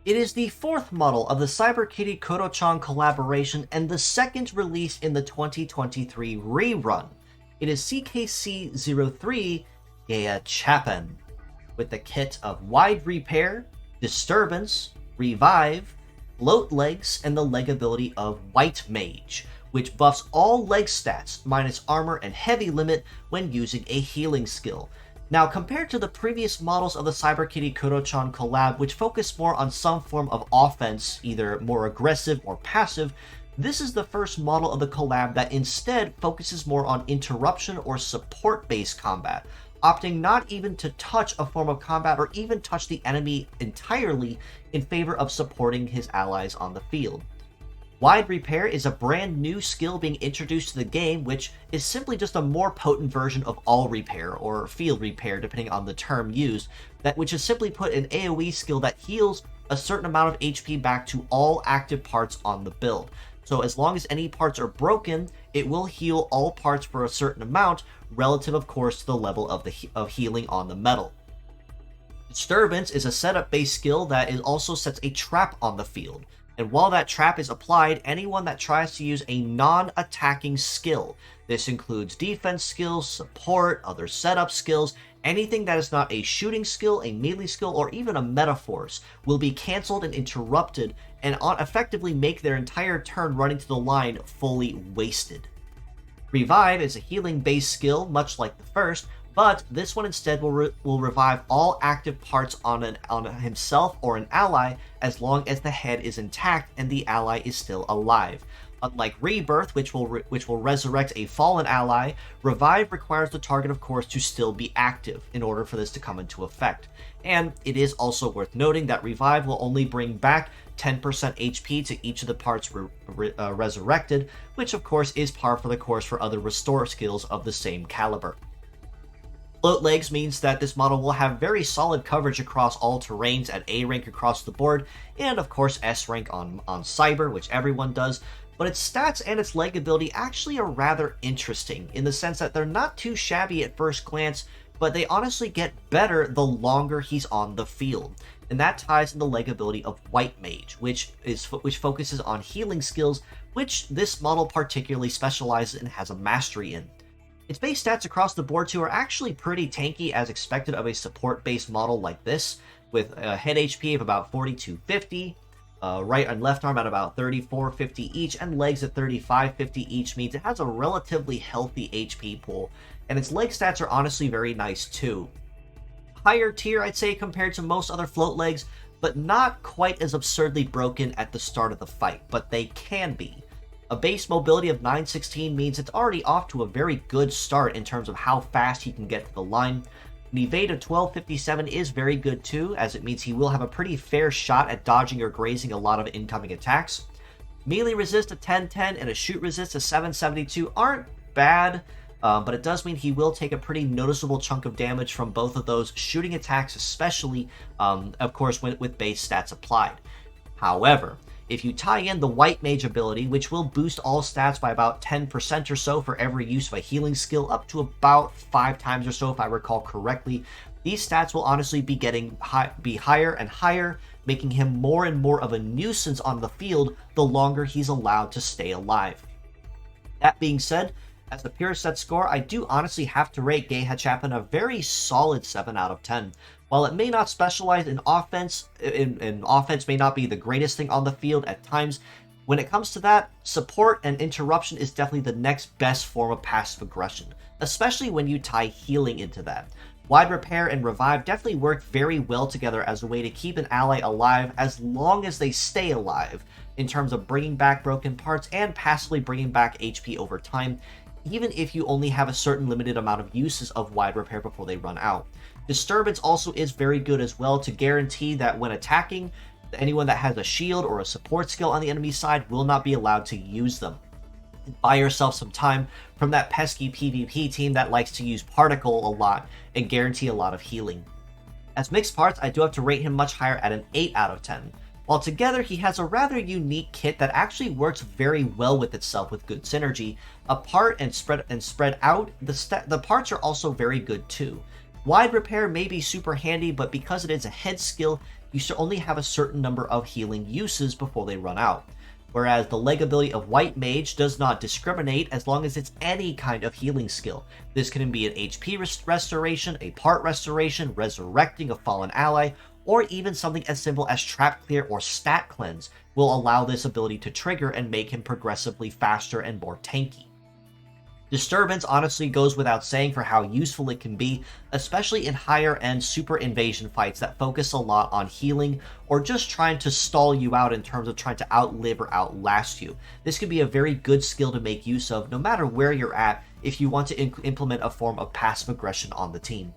It is the fourth model of the CyberKitty Koro-chan collaboration and the second release in the 2023 rerun. It is CKC-03 Gaia Chapin, with the kit of Wide Repair, Disturbance, Revive, Float Legs, and the leg ability of White Mage, which buffs all leg stats minus armor and heavy limit when using a healing skill. Now, compared to the previous models of the CyberKitty Koro-chan collab, which focus more on some form of offense, either more aggressive or passive, this is the first model of the collab that instead focuses more on interruption or support-based combat, opting not even to touch a form of combat or even touch the enemy entirely in favor of supporting his allies on the field. Wide Repair is a brand new skill being introduced to the game, which is simply just a more potent version of All Repair, or Field Repair depending on the term used, which is simply put an AoE skill that heals a certain amount of HP back to all active parts on the build. So as long as any parts are broken, it will heal all parts for a certain amount, relative of course to the level of healing on the metal. Disturbance is a setup-based skill that also sets a trap on the field. And while that trap is applied, anyone that tries to use a non-attacking skill, this includes defense skills, support, other setup skills, anything that is not a shooting skill, a melee skill, or even a metaforce, will be cancelled and interrupted and effectively make their entire turn running to the line fully wasted. Revive is a healing-based skill, much like the first, but this one instead will revive all active parts on himself or an ally as long as the head is intact and the ally is still alive. Unlike Rebirth, which will resurrect a fallen ally, Revive requires the target, of course, to still be active in order for this to come into effect. And it is also worth noting that Revive will only bring back 10% HP to each of the parts resurrected, which of course is par for the course for other restore skills of the same caliber. Float Legs means that this model will have very solid coverage across all terrains at A rank across the board, and of course S rank on Cyber, which everyone does, but its stats and its leg ability actually are rather interesting, in the sense that they're not too shabby at first glance, but they honestly get better the longer he's on the field. And that ties in the leg ability of White Mage, which focuses on healing skills, which this model particularly specializes and has a mastery in. Its base stats across the board too are actually pretty tanky as expected of a support-based model like this, with a head HP of about 4250, right and left arm at about 3450 each, and legs at 3550 each means it has a relatively healthy HP pool, and its leg stats are honestly very nice too. Higher tier, I'd say, compared to most other float legs, but not quite as absurdly broken at the start of the fight, but they can be. A base mobility of 916 means it's already off to a very good start in terms of how fast he can get to the line. An evade of 1257 is very good too, as it means he will have a pretty fair shot at dodging or grazing a lot of incoming attacks. Melee resist of 1010 and a shoot resist of 772 aren't bad, but it does mean he will take a pretty noticeable chunk of damage from both of those shooting attacks, especially, of course, with base stats applied. However, if you tie in the White Mage ability, which will boost all stats by about 10% or so for every use of a healing skill, up to about 5 times or so if I recall correctly, these stats will honestly be higher and higher, making him more and more of a nuisance on the field the longer he's allowed to stay alive. That being said, as the pure set score, I do honestly have to rate Gaia Chapin a very solid 7 out of 10. While it may not specialize in offense, and offense may not be the greatest thing on the field at times, when it comes to that, support and interruption is definitely the next best form of passive aggression, especially when you tie healing into that. Wide Repair and Revive definitely work very well together as a way to keep an ally alive as long as they stay alive, in terms of bringing back broken parts and passively bringing back HP over time, even if you only have a certain limited amount of uses of Wide Repair before they run out. Disturbance also is very good as well to guarantee that when attacking, anyone that has a shield or a support skill on the enemy side will not be allowed to use them. Buy yourself some time from that pesky PvP team that likes to use Particle a lot and guarantee a lot of healing. As mixed parts, I do have to rate him much higher at an 8 out of 10. While together, he has a rather unique kit that actually works very well with itself with good synergy. Apart and spread out, the parts are also very good too. Wide Repair may be super handy, but because it is a head skill, you should only have a certain number of healing uses before they run out. Whereas the leg ability of White Mage does not discriminate as long as it's any kind of healing skill. This can be an HP restoration, a part restoration, resurrecting a fallen ally, or even something as simple as Trap Clear or Stat Cleanse will allow this ability to trigger and make him progressively faster and more tanky. Disturbance honestly goes without saying for how useful it can be, especially in higher end super invasion fights that focus a lot on healing or just trying to stall you out in terms of trying to outlive or outlast you. This can be a very good skill to make use of no matter where you're at if you want to implement a form of passive aggression on the team.